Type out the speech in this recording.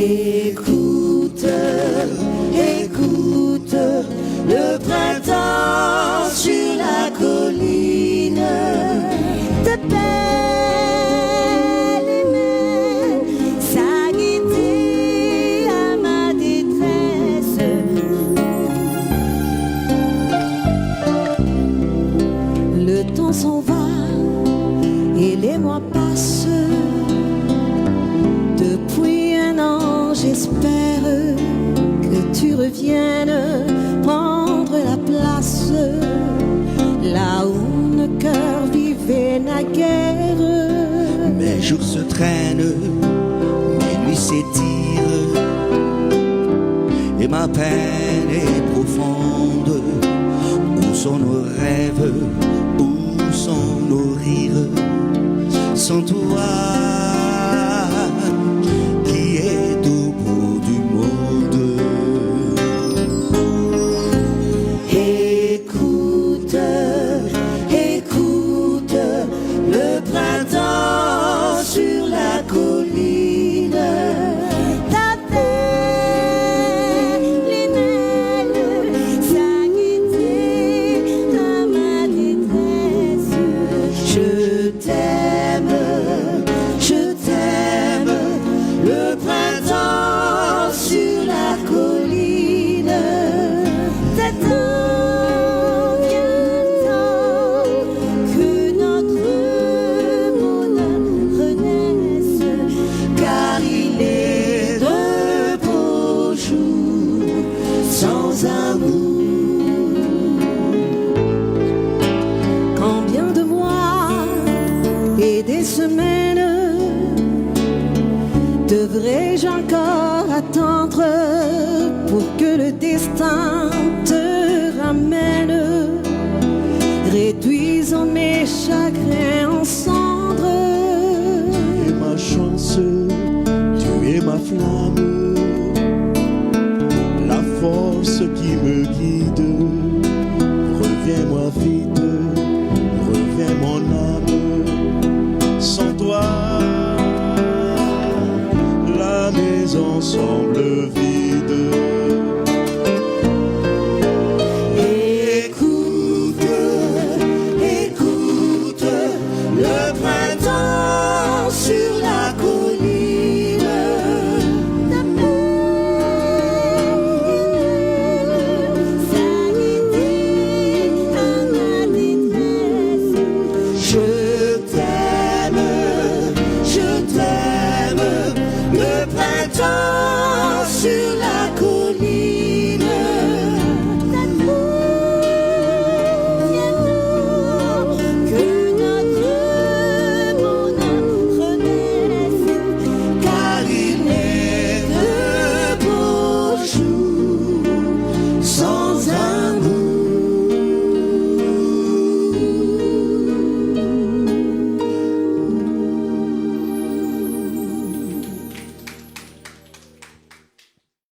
Écoute, écoute, le printemps sur la colline te belle et mène sa gaieté à ma détresse. Le temps s'en va et les mois passent. Depuis un an, j'espère que tu reviennes prendre la place là où nos cœurs vivaient naguère. Mes jours se traînent, mes nuits s'étirent, et ma peine est profonde. Où sont nos rêves, où sont nos rires? Sans toi qui est au bout du monde. Écoute, écoute, le printemps sur la colline t'appelle les mêles, sa gaieté à ma détresse. Je t'aime, le printemps sur la colline t'attend, viens-t'en, que notre bonheur renaisse, car il est de beaux jours sans amour. Combien de mois et des semaines devrais-je encore attendre pour que le destin te ramène, réduisant mes chagrins en cendres? Tu es ma chance, tu es ma flamme, la force qui me guide. Reviens-moi vite.